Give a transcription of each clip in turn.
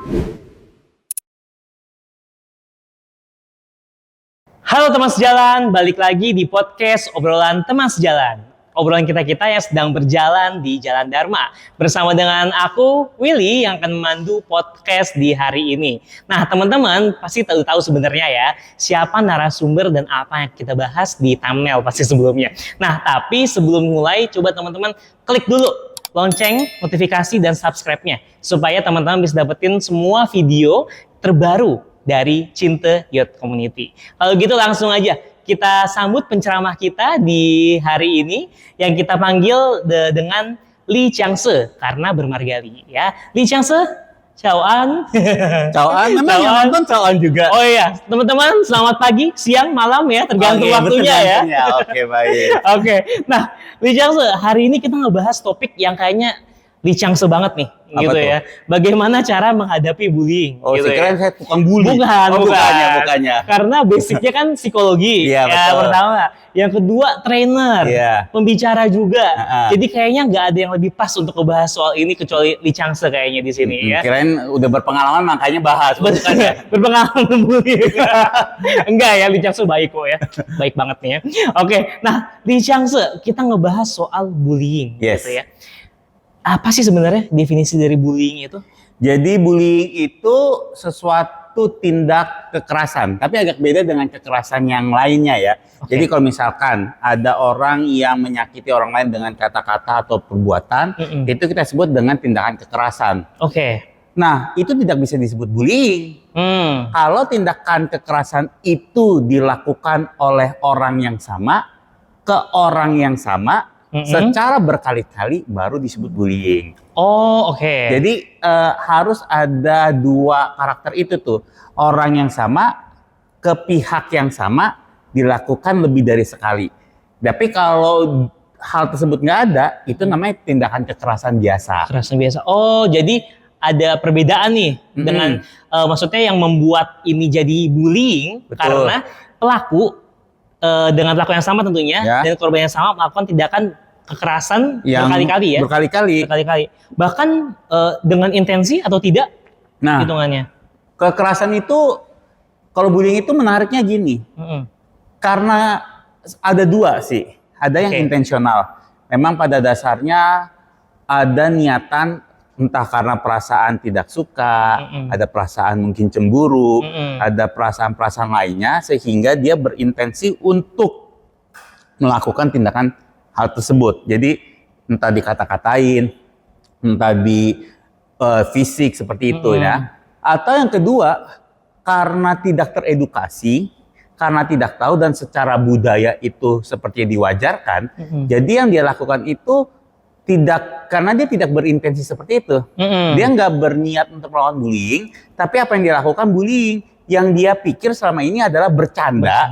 Halo teman sejalan, balik lagi di podcast obrolan teman sejalan. Obrolan kita-kita yang sedang berjalan di Jalan Dharma. Bersama dengan aku, Willy, yang akan memandu podcast di hari ini. Nah, teman-teman pasti tahu sebenarnya ya, siapa narasumber dan apa yang kita bahas di thumbnail pasti sebelumnya. Nah, tapi sebelum mulai, coba teman-teman klik dulu lonceng, notifikasi, dan subscribe-nya. Supaya teman-teman bisa dapetin semua video terbaru dari Cinte Youth Community. Kalau gitu langsung aja kita sambut penceramah kita di hari ini yang kita panggil dengan Li Qiangse karena bermargali ya. Li Qiangse, Chào An. Chào An, memang yang nonton Chào An juga. Oh iya, teman-teman selamat pagi, siang, malam ya, tergantung waktunya ya. Oke, baik. Oke, nah Li Qiangse, hari ini kita ngebahas topik yang kayaknya Li Qiangse banget nih, apa gitu tuh? ya. Bagaimana cara menghadapi bullying? Oh, gitu keren ya. saya tukang bully. Bukan. Bukannya. Karena basicnya kan psikologi. Iya, ya, betul. pertama. Yang kedua, trainer. Iya. Pembicara juga. Jadi Jadi kayaknya nggak ada yang lebih pas untuk ngebahas soal ini kecuali Li Qiangse kayaknya di sini ya. kirain udah berpengalaman makanya bahas. Bukannya. Berpengalaman bullying. Enggak ya, Li Qiangse baik kok ya. Baik banget nih ya. Oke, nah Li Qiangse, kita ngebahas soal bullying. Yes. Gitu ya. Apa sih sebenarnya definisi dari bullying itu? Jadi bullying itu sesuatu tindak kekerasan, tapi agak beda dengan kekerasan yang lainnya ya. Oke. Jadi kalau misalkan ada orang yang menyakiti orang lain dengan kata-kata atau perbuatan, itu kita sebut dengan tindakan kekerasan. Oke. Nah, itu tidak bisa disebut bullying. Kalau tindakan kekerasan itu dilakukan oleh orang yang sama ke orang yang sama secara berkali-kali baru disebut bullying. Oh, oke. Jadi harus ada dua karakter itu tuh. Orang yang sama ke pihak yang sama dilakukan lebih dari sekali. Tapi kalau hal tersebut nggak ada, itu namanya tindakan kekerasan biasa. Kekerasan biasa. Oh, jadi ada perbedaan nih dengan maksudnya yang membuat ini jadi bullying. Betul. Karena pelaku dengan pelaku yang sama tentunya Ya. dan korban yang sama melakukan tindakan kekerasan Yang berkali-kali ya. Berkali-kali. Bahkan dengan intensi atau tidak Nah, hitungannya. kekerasan itu kalau bullying itu menariknya gini. Karena ada dua sih. Ada yang Oke. intensional. Memang pada dasarnya ada niatan entah karena perasaan tidak suka, ada perasaan mungkin cemburu, ada perasaan-perasaan lainnya sehingga dia berintensi untuk melakukan tindakan hal tersebut. Jadi entah dikata-katain, entah di fisik seperti itu ya. Atau yang kedua, karena tidak teredukasi, karena tidak tahu dan secara budaya itu seperti diwajarkan, jadi yang dia lakukan itu karena dia tidak berintensi seperti itu. Dia nggak berniat untuk melakukan bullying, tapi apa yang dia lakukan bullying. Yang dia pikir selama ini adalah bercanda.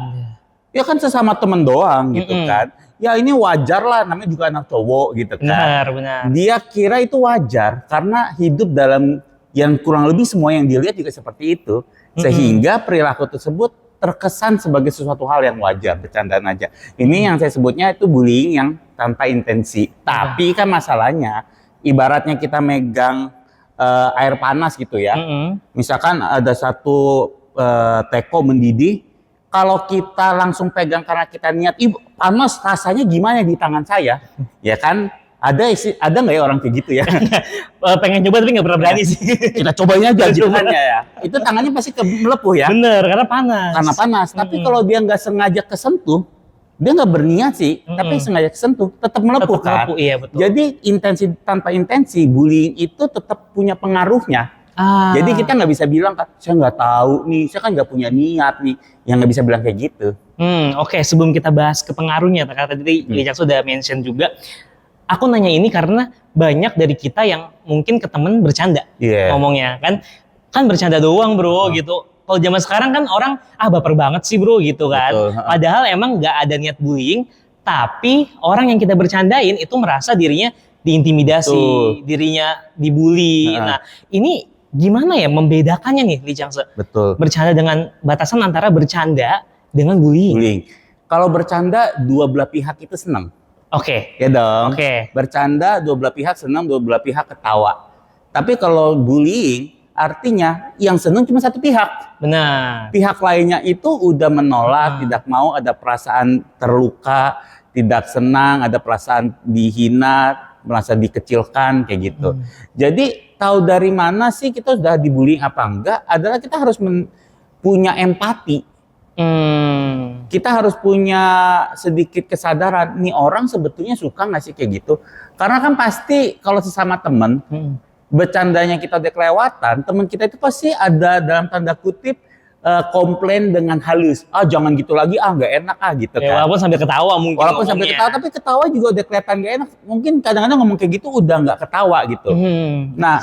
Ya kan sesama temen doang gitu kan. Ya ini wajar lah, namanya juga anak cowok gitu kan. Benar. Dia kira itu wajar karena hidup dalam yang kurang lebih semua yang dilihat juga seperti itu. Sehingga perilaku tersebut terkesan sebagai sesuatu hal yang wajar, bercandaan aja. Ini yang saya sebutnya itu bullying yang tanpa intensi. Tapi kan masalahnya, ibaratnya kita megang air panas gitu ya. Misalkan ada satu teko mendidih, kalau kita langsung pegang karena kita niat, ibu panas rasanya gimana di tangan saya, ya kan? Ada nggak ya orang kayak gitu ya? Pengen coba tapi nggak pernah berani sih. Kita cobain aja tangannya ya. Itu tangannya pasti melepuh ya. Bener, karena panas. Karena panas. Tapi kalau dia nggak sengaja kesentuh, dia nggak berniat sih, tapi sengaja kesentuh, tetap melepuh kan? Melepuh, iya betul. Jadi tanpa intensi, bullying itu tetap punya pengaruhnya. Jadi kita nggak bisa bilang, saya nggak tahu nih, saya kan nggak punya niat nih, yang nggak bisa bilang kayak gitu. Oke, sebelum kita bahas ke pengaruhnya, karena tadi Li Qiangse sudah mention juga, aku nanya ini karena banyak dari kita yang mungkin ke temen bercanda ngomongnya kan bercanda doang bro gitu. Kalau zaman sekarang kan orang baper banget sih bro gitu kan. Betul. Padahal emang nggak ada niat bullying, tapi orang yang kita bercandain itu merasa dirinya diintimidasi, Betul. dirinya dibully. Nah ini gimana ya membedakannya nih Li Qiangse? Betul. Bercanda dengan batasan antara bercanda dengan bullying. Kalau bercanda dua belah pihak itu senang. Oke. Ya dong. Oke. Bercanda dua belah pihak senang, dua belah pihak ketawa. Tapi kalau bullying artinya yang seneng cuma satu pihak. Benar. Pihak lainnya itu udah menolak, tidak mau, ada perasaan terluka, tidak senang, ada perasaan dihina, merasa dikecilkan kayak gitu. Jadi tahu dari mana sih kita sudah dibullying apa enggak adalah kita harus punya empati. Kita harus punya sedikit kesadaran, nih orang sebetulnya suka nggak sih kayak gitu. Karena kan pasti kalau sesama teman, bercandanya kita udah kelewatan, teman kita itu pasti ada dalam tanda kutip komplain dengan halus. Ah jangan gitu lagi, nggak enak gitu kan. Walaupun sambil ketawa mungkin. Walaupun sambil ketawa, tapi ketawa juga udah kelihatan nggak enak. Mungkin kadang-kadang ngomong kayak gitu udah nggak ketawa gitu. Nah,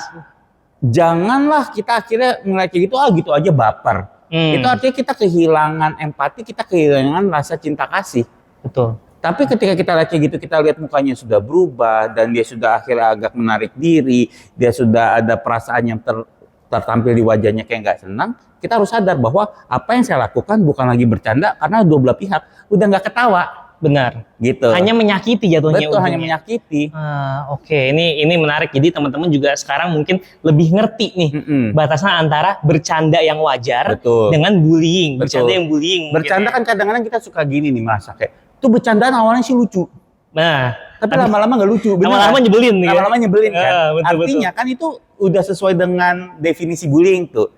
janganlah kita akhirnya ngeliat kayak gitu, gitu aja baper. Itu artinya kita kehilangan empati, kita kehilangan rasa cinta kasih. Betul. Tapi ketika kita lihat kayak gitu, kita lihat mukanya sudah berubah dan dia sudah akhirnya agak menarik diri, dia sudah ada perasaan yang tertampil di wajahnya kayak nggak senang, kita harus sadar bahwa apa yang saya lakukan bukan lagi bercanda karena dua belah pihak udah nggak ketawa. Benar. Gitu. Hanya menyakiti jatuhnya. Betul, hanya menyakiti. Oke. Ini menarik. Jadi teman-teman juga sekarang mungkin lebih ngerti nih batasan antara bercanda yang wajar dengan bullying. Bercanda yang bullying. Bercanda kan kadang-kadang kita suka gini nih merasa kayak, tuh bercandaan awalnya sih lucu. Nah, tapi lama-lama nggak lucu. Lama-lama nyebelin nih. Lama-lama nyebelin kan. Betul, artinya kan itu udah sesuai dengan definisi bullying tuh.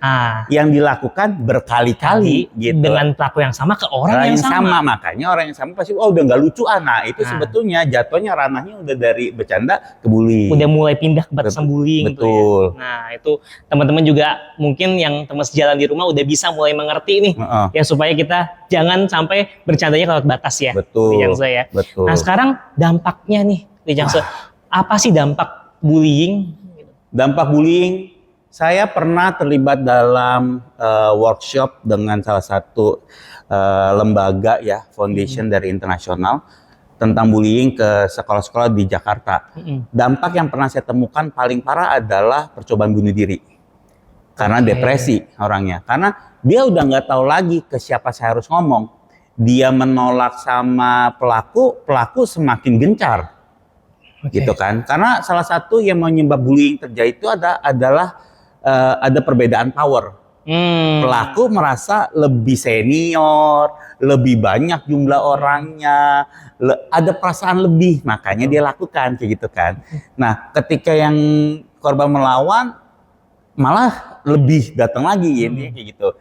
Yang dilakukan berkali-kali gitu. Dengan pelaku yang sama ke orang yang sama. Makanya orang yang sama pasti udah nggak lucu. Nah itu sebetulnya jatuhnya ranahnya udah dari bercanda ke bullying. Udah mulai pindah ke batasan bullying. Betul. Tuh ya. Nah itu teman-teman juga mungkin yang teman sejalan di rumah udah bisa mulai mengerti nih. Ya supaya kita jangan sampai bercandanya kelewat batas ya. Betul. Ya. Betul. Nah sekarang dampaknya nih, apa sih dampak bullying? Dampak bullying, saya pernah terlibat dalam workshop dengan salah satu lembaga ya, foundation dari internasional tentang bullying ke sekolah-sekolah di Jakarta. Dampak yang pernah saya temukan paling parah adalah percobaan bunuh diri. Karena depresi orangnya. Karena dia udah nggak tahu lagi ke siapa saya harus ngomong. Dia menolak sama pelaku semakin gencar. Gitu kan, karena salah satu yang menyebab bullying terjadi itu adalah ada perbedaan power. Pelaku merasa lebih senior, lebih banyak jumlah orangnya, ada perasaan lebih, makanya dia lakukan kayak gitu kan. Nah, ketika yang korban melawan malah lebih datang lagi kayak gitu.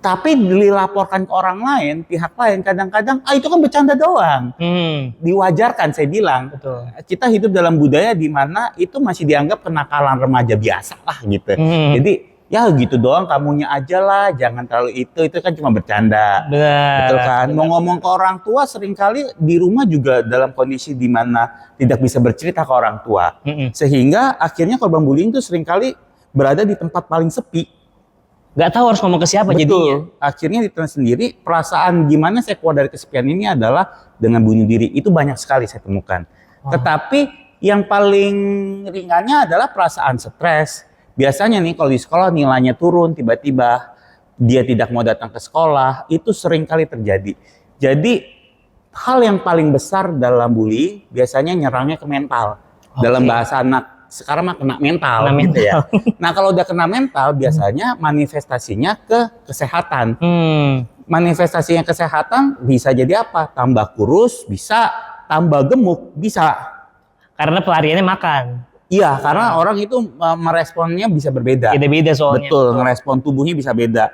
Tapi dilaporkan ke orang lain, pihak lain kadang-kadang, itu kan bercanda doang. Diwajarkan, saya bilang. Betul. Kita hidup dalam budaya di mana itu masih dianggap kenakalan remaja biasa lah gitu. Jadi ya gitu doang, kamunya aja lah, jangan terlalu itu kan cuma bercanda. Betul kan? Mau ngomong ke orang tua seringkali di rumah juga dalam kondisi di mana tidak bisa bercerita ke orang tua. Sehingga akhirnya korban bullying itu seringkali berada di tempat paling sepi. Gak tahu harus ngomong ke siapa. Betul. Jadinya. Akhirnya ditelan sendiri, perasaan gimana saya keluar dari kesepian ini adalah dengan bunuh diri. Itu banyak sekali saya temukan. Tetapi yang paling ringannya adalah perasaan stres. Biasanya nih kalau di sekolah nilainya turun tiba-tiba, dia tidak mau datang ke sekolah, itu sering kali terjadi. Jadi hal yang paling besar dalam bullying biasanya nyerangnya ke mental. Dalam bahasa anak sekarang mah kena mental gitu ya. Nah kalau udah kena mental biasanya manifestasinya ke kesehatan. Manifestasinya kesehatan bisa jadi apa? Tambah kurus bisa, tambah gemuk bisa. Karena pelariannya makan. Iya, karena orang itu meresponnya bisa berbeda. Beda-beda soalnya. Betul, ngerespon tubuhnya bisa beda.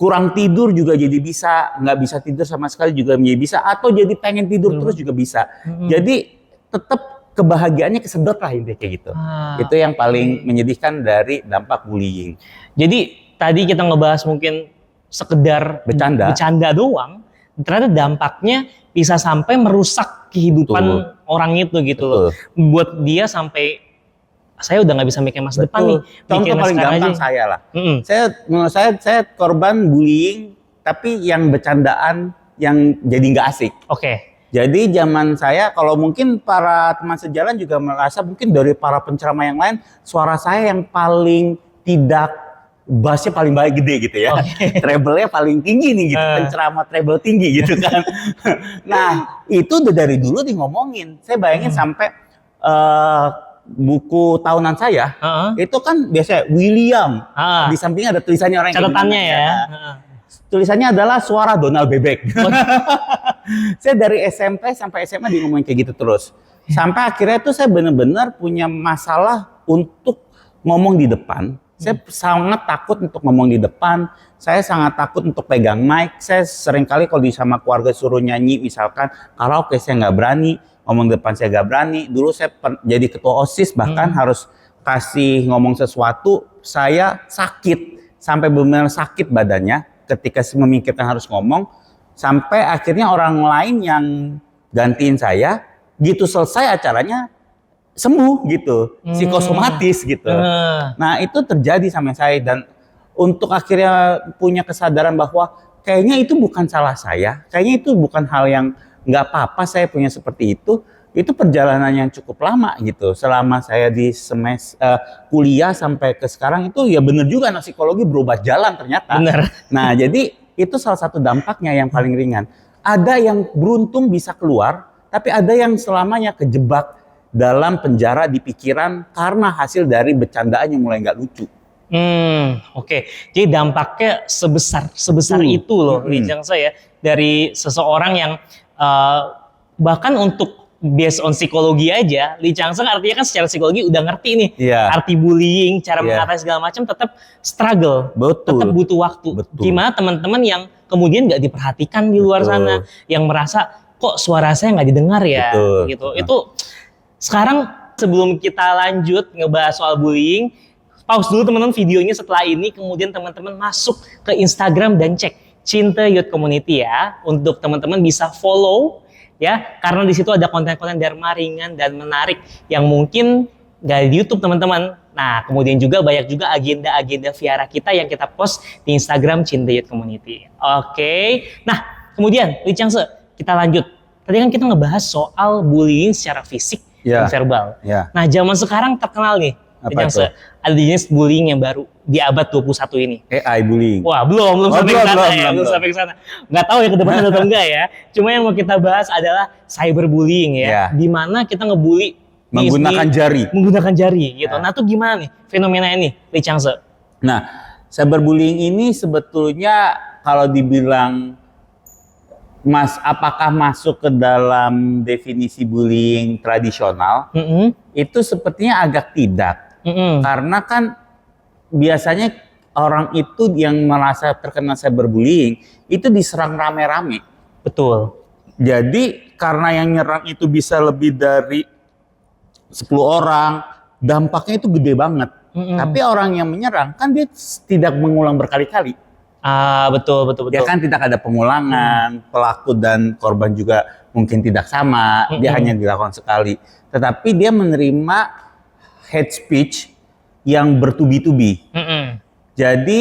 Kurang tidur juga jadi bisa, nggak bisa tidur sama sekali juga menjadi bisa, atau jadi pengen tidur terus juga bisa. Jadi tetap kebahagiaannya kesedot lah intinya kayak gitu. Itu yang paling menyedihkan dari dampak bullying. Jadi tadi kita ngebahas mungkin sekedar bercanda doang, ternyata dampaknya bisa sampai merusak kehidupan orang itu gitu loh. Buat dia sampai saya udah nggak bisa mikir masa depan nih. Contoh paling gampang saya lah. Menurut saya korban bullying tapi yang bercandaan yang jadi nggak asik. Jadi zaman saya, kalau mungkin para teman sejalan juga merasa mungkin dari para penceramah yang lain, suara saya yang paling tidak, bassnya paling baik gede gitu ya. Treble-nya paling tinggi nih gitu, penceramah treble tinggi gitu kan. Nah itu udah dari dulu di ngomongin. Saya bayangin sampai buku tahunan saya, itu kan biasanya William. Di sampingnya ada tulisannya orang yang catatannya ya. Tulisannya adalah suara Donald Bebek. Saya dari SMP sampai SMA di ngomongin kayak gitu terus. Sampai akhirnya tuh saya benar-benar punya masalah untuk ngomong di depan. Saya sangat takut untuk ngomong di depan. Saya sangat takut untuk pegang mic. Saya sering kali kalau di sama keluarga suruh nyanyi misalkan karaoke saya nggak berani. Ngomong di depan saya nggak berani. Dulu saya jadi ketua OSIS bahkan harus kasih ngomong sesuatu. Saya sakit. Sampai benar-benar sakit badannya ketika memikirkan harus ngomong. Sampai akhirnya orang lain yang gantiin saya. Gitu selesai acaranya sembuh gitu, psikosomatis gitu. Nah itu terjadi sama saya dan untuk akhirnya punya kesadaran bahwa kayaknya itu bukan salah saya, kayaknya itu bukan hal yang nggak apa-apa saya punya seperti itu perjalanan yang cukup lama gitu. Selama saya di semester kuliah sampai ke sekarang itu ya bener juga anak psikologi berubah jalan ternyata. Bener. Nah jadi itu salah satu dampaknya yang paling ringan. Ada yang beruntung bisa keluar, tapi ada yang selamanya kejebak dalam penjara di pikiran karena hasil dari bercandaan yang mulai nggak lucu. Oke. Jadi dampaknya sebesar itu loh, Lijang saya dari seseorang yang bahkan untuk based on psikologi aja, Lee Chang-seng artinya kan secara psikologi udah ngerti nih arti bullying, cara mengatasi segala macam, tetap struggle, tetap butuh waktu. Gimana teman-teman yang kemudian nggak diperhatikan di luar sana, yang merasa kok suara saya nggak didengar ya, gitu. Itu sekarang sebelum kita lanjut ngebahas soal bullying, pause dulu teman-teman videonya setelah ini, kemudian teman-teman masuk ke Instagram dan cek Cinta Youth Community ya, untuk teman-teman bisa follow ya, karena di situ ada konten-konten Dharma ringan dan menarik yang mungkin nggak di YouTube teman-teman. Nah, kemudian juga banyak juga agenda-agenda Viara kita yang kita post di Instagram Cinta Youth Community. Oke. Nah, kemudian Lee Chang-se, kita lanjut. Tadi kan kita ngebahas soal bullying secara fisik dan verbal. Nah, zaman sekarang terkenal nih, ada jenis bullying yang baru di abad 21 ini. AI bullying. Wah, belum sampai ke sana ya, belum sampai ke sana. Nggak tahu ya ke depan atau enggak ya. Cuma yang mau kita bahas adalah cyberbullying ya, di mana kita ngebully menggunakan jari gitu. Nah, tuh gimana nih fenomena ini, Lee Chang-se? Nah, cyberbullying ini sebetulnya kalau dibilang apakah masuk ke dalam definisi bullying tradisional? Itu sepertinya agak tidak. Karena kan biasanya orang itu yang merasa terkena cyberbullying itu diserang rame-rame. Betul. Jadi karena yang nyerang itu bisa lebih dari 10 orang, dampaknya itu gede banget. Tapi orang yang menyerang kan dia tidak mengulang berkali-kali. Betul. Ya kan tidak ada pengulangan, pelaku dan korban juga mungkin tidak sama, dia hanya dilakukan sekali. Tetapi dia menerima hate speech yang bertubi-tubi. Jadi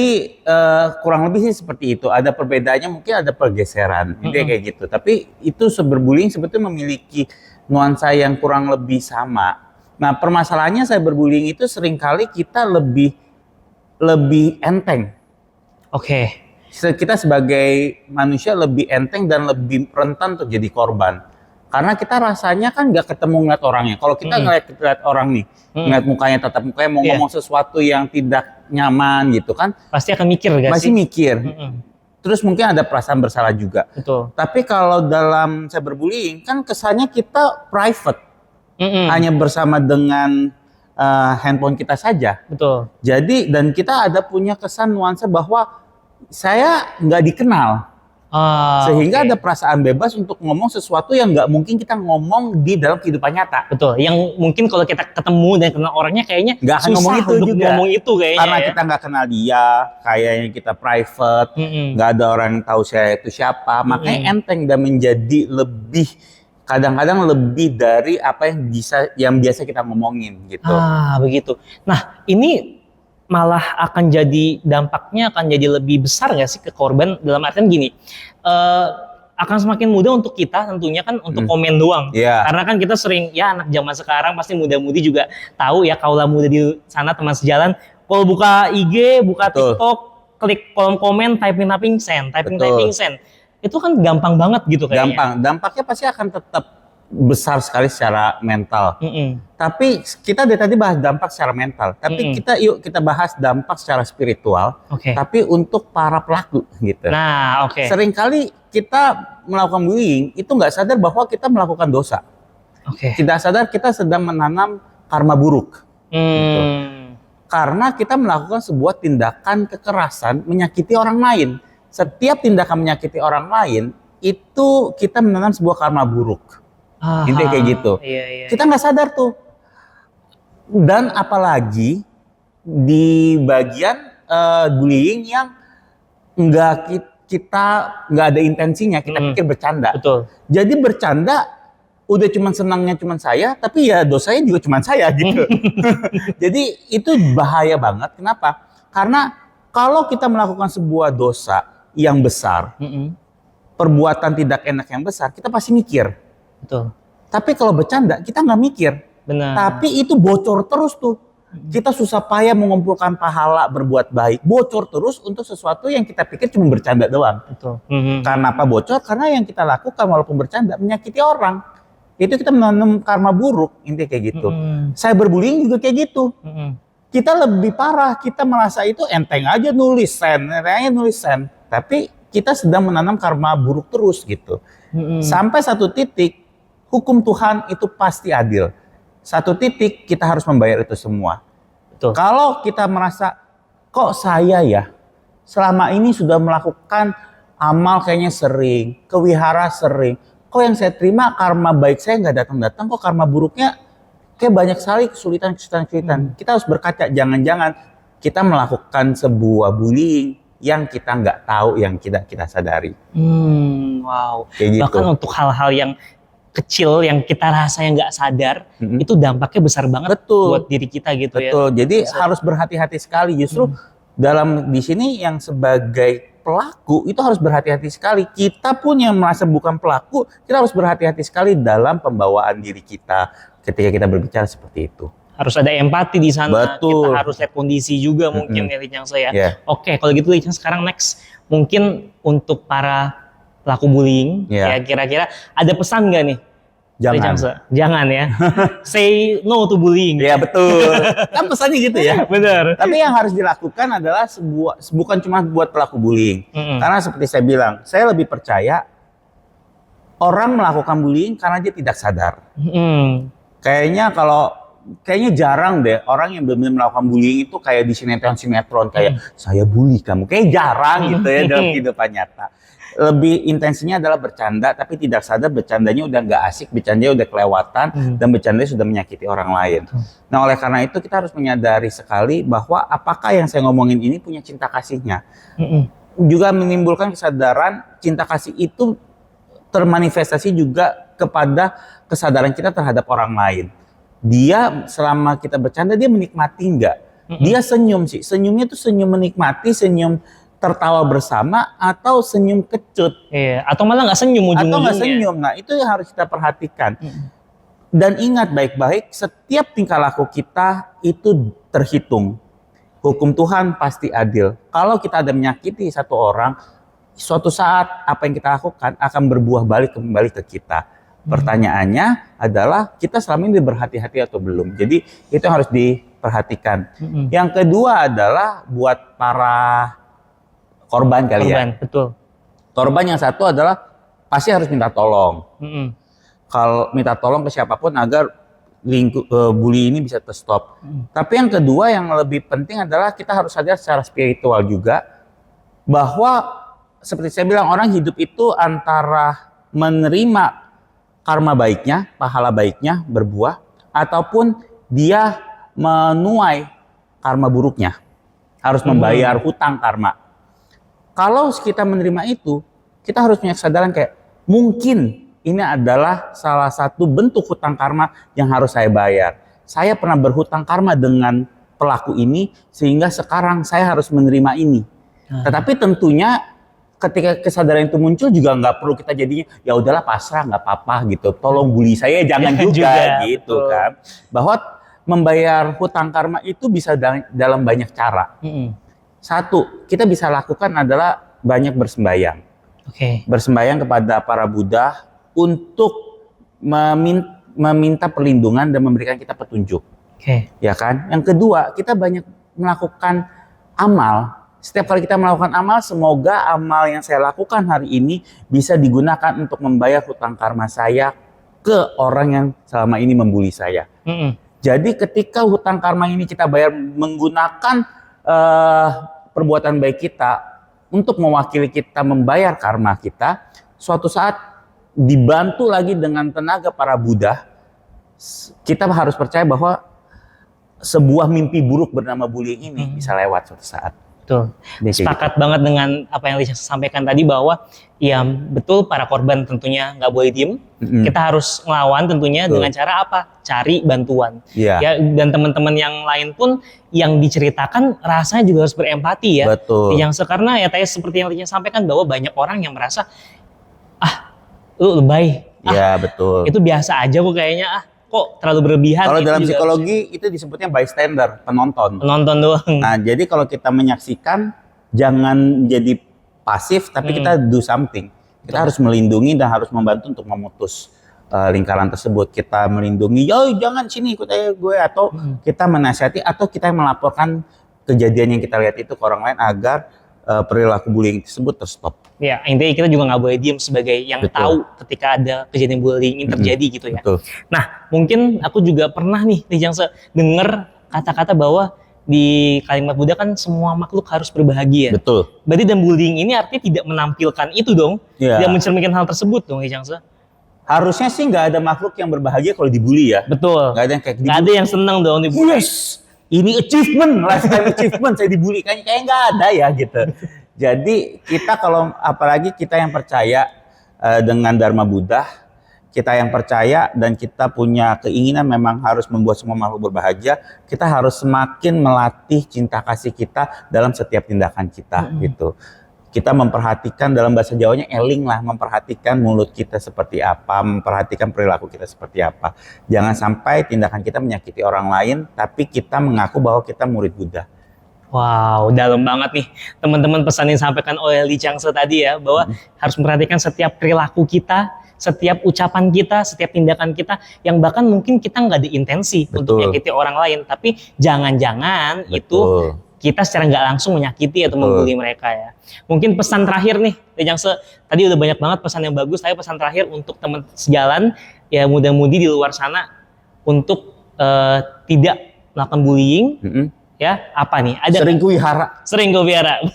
kurang lebih sih seperti itu. Ada perbedaannya, mungkin ada pergeseran, kayak gitu. Tapi itu cyberbullying sebetulnya memiliki nuansa yang kurang lebih sama. Nah, permasalahannya cyberbullying itu seringkali kita lebih enteng. Kita sebagai manusia lebih enteng dan lebih rentan untuk jadi korban. Karena kita rasanya kan nggak ketemu ngeliat orangnya. Kalau kita ngeliat orang nih, ngeliat mukanya, tatap mukanya, mau ngomong sesuatu yang tidak nyaman gitu kan. Pasti akan mikir gak sih? Pasti mikir. Terus mungkin ada perasaan bersalah juga. Betul. Tapi kalau dalam cyberbullying kan kesannya kita private. Hanya bersama dengan handphone kita saja. Betul. Jadi dan kita ada punya kesan nuansa bahwa saya nggak dikenal. Sehingga ada perasaan bebas untuk ngomong sesuatu yang nggak mungkin kita ngomong di dalam kehidupan nyata. Betul. Yang mungkin kalau kita ketemu dan kenal orangnya kayaknya nggak akan ngomong itu untuk juga. Ngomong itu kayaknya. Karena kita nggak kenal dia, kayaknya kita private, nggak ada orang yang tahu saya itu siapa. Makanya enteng dan menjadi lebih, kadang-kadang lebih dari apa yang biasa kita ngomongin gitu. Begitu. Nah, ini malah akan jadi dampaknya akan jadi lebih besar nggak sih ke korban, dalam artian gini, akan semakin mudah untuk kita tentunya kan untuk komen doang, karena kan kita sering ya, anak zaman sekarang pasti muda-mudi juga tahu ya, kaula muda di sana teman sejalan, kalau buka IG, buka TikTok, klik kolom komen, typing send, typing send, itu kan gampang banget gitu kayaknya. Dampaknya pasti akan tetap besar sekali secara mental. Tapi kita dari tadi bahas dampak secara mental. Tapi kita bahas dampak secara spiritual. Tapi untuk para pelaku gitu. Nah, seringkali kita melakukan bullying itu nggak sadar bahwa kita melakukan dosa. Tidak sadar kita sedang menanam karma buruk. Gitu. Karena kita melakukan sebuah tindakan kekerasan menyakiti orang lain. Setiap tindakan menyakiti orang lain itu kita menanam sebuah karma buruk. Intinya kayak gitu. Kita nggak sadar tuh. Dan apalagi di bagian bullying yang kita nggak ada intensinya, kita pikir bercanda. Betul. Jadi bercanda udah cuman senangnya cuman saya, tapi ya dosanya juga cuman saya gitu. Jadi itu bahaya banget. Kenapa? Karena kalau kita melakukan sebuah dosa yang besar, perbuatan tidak enak yang besar, kita pasti mikir. Betul. Tapi kalau bercanda kita nggak mikir. Benar. Tapi itu bocor terus tuh. Kita susah payah mengumpulkan pahala berbuat baik, bocor terus untuk sesuatu yang kita pikir cuma bercanda doang. Betul. Karena apa bocor? Karena yang kita lakukan walaupun bercanda menyakiti orang. Itu kita menanam karma buruk, intinya kayak gitu. Cyberbullying juga kayak gitu. Kita lebih parah, kita merasa itu enteng aja nulis send. Tapi kita sedang menanam karma buruk terus gitu. Sampai satu titik hukum Tuhan itu pasti adil. Satu titik kita harus membayar itu semua. Betul. Kalau kita merasa kok saya ya selama ini sudah melakukan amal kayaknya sering, kewihara sering, kok yang saya terima karma baik saya nggak datang-datang, kok karma buruknya kayak banyak sekali kesulitan. Kita harus berkaca, jangan-jangan kita melakukan sebuah bullying yang kita nggak tahu, yang kita sadari. Wow. Kayak gitu. Bahkan untuk hal-hal yang kecil yang kita rasanya nggak sadar, itu dampaknya besar banget. Betul. Buat diri kita gitu. Betul. Jadi harus berhati-hati sekali. Justru dalam di sini yang sebagai pelaku itu harus berhati-hati sekali. Kita pun yang merasa bukan pelaku, kita harus berhati-hati sekali dalam pembawaan diri kita ketika kita berbicara seperti itu. Harus ada empati di sana. Betul. Kita harus lihat kondisi juga mungkin ya Licang saya. Yeah. Kalau gitu Licang sekarang next mungkin untuk para pelaku bullying, ya kira-kira ada pesan nggak nih? Jangan ya. Say no to bullying. Ya betul. Kan pesannya gitu ya. Benar. Tapi yang harus dilakukan adalah bukan cuma buat pelaku bullying. Karena seperti saya bilang, saya lebih percaya orang melakukan bullying karena dia tidak sadar. Kayaknya jarang deh orang yang benar-benar melakukan bullying itu kayak di sinetron kayak saya bully kamu. Kayak jarang gitu ya dalam kehidupan nyata. Lebih intensinya adalah bercanda, tapi tidak sadar bercandanya udah nggak asik, bercandanya udah kelewatan, dan bercandanya sudah menyakiti orang lain. Nah, oleh karena itu kita harus menyadari sekali bahwa apakah yang saya ngomongin ini punya cinta kasihnya. Juga menimbulkan kesadaran cinta kasih itu termanifestasi juga kepada kesadaran kita terhadap orang lain. Dia selama kita bercanda, dia menikmati nggak? Dia senyum sih, senyumnya tuh senyum menikmati, senyum tertawa bersama atau senyum kecut. Iya, atau malah nggak senyum ujung-ujungnya. Atau nggak senyum. Nah, itu yang harus kita perhatikan. Dan ingat baik-baik, setiap tingkah laku kita itu terhitung. Hukum Tuhan pasti adil. Kalau kita ada menyakiti satu orang, suatu saat apa yang kita lakukan akan berbuah balik kembali ke kita. Pertanyaannya adalah kita selama ini berhati-hati atau belum. Jadi itu yang harus diperhatikan. Yang kedua adalah buat para korban kali ya. Betul. Korban yang satu adalah pasti harus minta tolong. Kalau minta tolong ke siapapun agar bully ini bisa terstop. Tapi yang kedua yang lebih penting adalah kita harus sadar secara spiritual juga bahwa seperti saya bilang, orang hidup itu antara menerima karma baiknya, pahala baiknya berbuah, ataupun dia menuai karma buruknya, harus membayar hutang karma. Kalau kita menerima itu, kita harus punya kesadaran kayak mungkin ini adalah salah satu bentuk hutang karma yang harus saya bayar. Saya pernah berhutang karma dengan pelaku ini sehingga sekarang saya harus menerima ini. Tetapi tentunya ketika kesadaran itu muncul juga nggak perlu kita jadinya ya udahlah pasrah, nggak apa-apa gitu. Tolong bully saya jangan juga gitu betul. Kan. Bahwa membayar hutang karma itu bisa dalam banyak cara. Satu, kita bisa lakukan adalah banyak bersembayang. Bersembayang kepada para Buddha untuk meminta perlindungan dan memberikan kita petunjuk. Oke. Ya kan? Yang kedua, kita banyak melakukan amal. Setiap kali kita melakukan amal, semoga amal yang saya lakukan hari ini bisa digunakan untuk membayar hutang karma saya ke orang yang selama ini membuli saya. Jadi ketika hutang karma ini kita bayar menggunakan perbuatan baik kita untuk mewakili kita membayar karma kita, suatu saat dibantu lagi dengan tenaga para Buddha, kita harus percaya bahwa sebuah mimpi buruk bernama bullying ini bisa lewat suatu saat. Betul. Sepakat banget dengan apa yang Lisa sampaikan tadi bahwa ya betul para korban tentunya nggak boleh diem. Kita harus ngelawan tentunya dengan cara apa? Cari bantuan. Ya, dan teman-teman yang lain pun yang diceritakan rasanya juga harus berempati ya. Betul. Yang karena ya tadi seperti yang Lisa sampaikan bahwa banyak orang yang merasa lu lebay. Ya betul. Itu biasa aja kok kayaknya kok terlalu berlebihan. Kalau dalam psikologi itu disebutnya bystander, penonton. Penonton doang. Nah, jadi kalau kita menyaksikan, jangan jadi pasif, tapi kita do something. Kita harus melindungi dan harus membantu untuk memutus lingkaran tersebut. Kita melindungi, yo jangan sini ikut aja gue, atau kita menasihati, atau kita melaporkan kejadian yang kita lihat itu ke orang lain agar perilaku bullying tersebut terstop. Ya, intinya kita juga nggak boleh diem sebagai yang tahu ketika ada kejadian bullying ini terjadi gitu ya. Betul. Nah, mungkin aku juga pernah nih yang dengar kata-kata bahwa di kalimat Buddha kan semua makhluk harus berbahagia. Betul. Berarti dan bullying ini artinya tidak menampilkan itu dong, tidak mencerminkan hal tersebut dong, Changse. Harusnya sih nggak ada makhluk yang berbahagia kalau dibully ya. Betul. Nggak ada yang kayak nggak ada yang senang dong dibully. Yes, ini achievement, lifetime achievement, saya dibully. Kayaknya nggak ada ya gitu. Jadi kita kalau apalagi kita yang percaya dengan Dharma Buddha, kita yang percaya dan kita punya keinginan memang harus membuat semua makhluk berbahagia, kita harus semakin melatih cinta kasih kita dalam setiap tindakan kita gitu. Kita memperhatikan, dalam bahasa Jawanya eling lah, memperhatikan mulut kita seperti apa, memperhatikan perilaku kita seperti apa. Jangan sampai tindakan kita menyakiti orang lain, tapi kita mengaku bahwa kita murid Buddha. Wow, dalam banget nih teman-teman pesan yang disampaikan oleh Li Changse tadi ya, bahwa harus memperhatikan setiap perilaku kita, setiap ucapan kita, setiap tindakan kita, yang bahkan mungkin kita nggak ada intensi untuk menyakiti orang lain, tapi jangan-jangan itu kita secara nggak langsung menyakiti atau membuli mereka ya. Mungkin pesan terakhir nih, Li Changse, tadi udah banyak banget pesan yang bagus, tapi pesan terakhir untuk teman sejalan ya, muda-mudi di luar sana untuk tidak melakukan bullying. Ya, apa nih? Ada sering kuwihara. Sering kuwihara.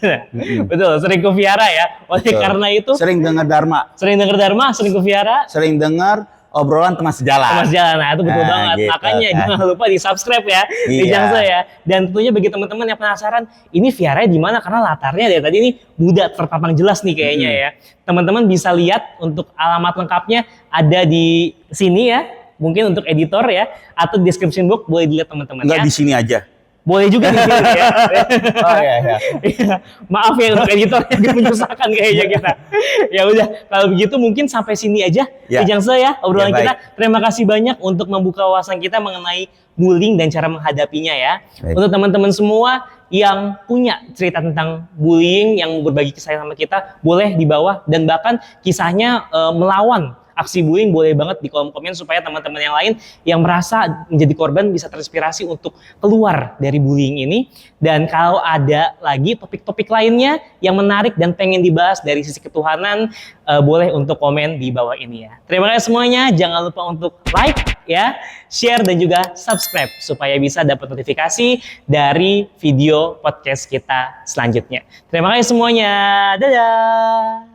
Betul, sering kuwihara ya. Oleh karena itu sering dengar dharma. Sering dengar dharma, sering kuwihara. Sering dengar obrolan teman sejalan. Teman sejalan. Nah, itu betul banget. Gitu, makanya jangan lupa di-subscribe ya, di Changse ya. Dan tentunya bagi teman-teman yang penasaran, ini viharanya di mana? Karena latarnya dari tadi ini Buddha terpapang jelas nih kayaknya ya. Teman-teman bisa lihat untuk alamat lengkapnya ada di sini ya. Mungkin untuk editor ya, atau di description box boleh dilihat teman-teman ya. Enggak di sini aja. Boleh juga di sini ya. Oh iya. Maaf ya untuk editor yang agak menyusahkan kayaknya kita. Ya udah, kalau begitu mungkin sampai sini aja Changse ya obrolan kita. Terima kasih banyak untuk membuka wawasan kita mengenai bullying dan cara menghadapinya ya. Untuk teman-teman semua yang punya cerita tentang bullying, yang berbagi kisah sama kita, boleh di bawah, dan bahkan kisahnya melawan aksi bullying boleh banget di kolom komen supaya teman-teman yang lain yang merasa menjadi korban bisa terinspirasi untuk keluar dari bullying ini. Dan kalau ada lagi topik-topik lainnya yang menarik dan pengen dibahas dari sisi ketuhanan, boleh untuk komen di bawah ini ya. Terima kasih semuanya, jangan lupa untuk like ya, share dan juga subscribe supaya bisa dapat notifikasi dari video podcast kita selanjutnya. Terima kasih semuanya, dadah.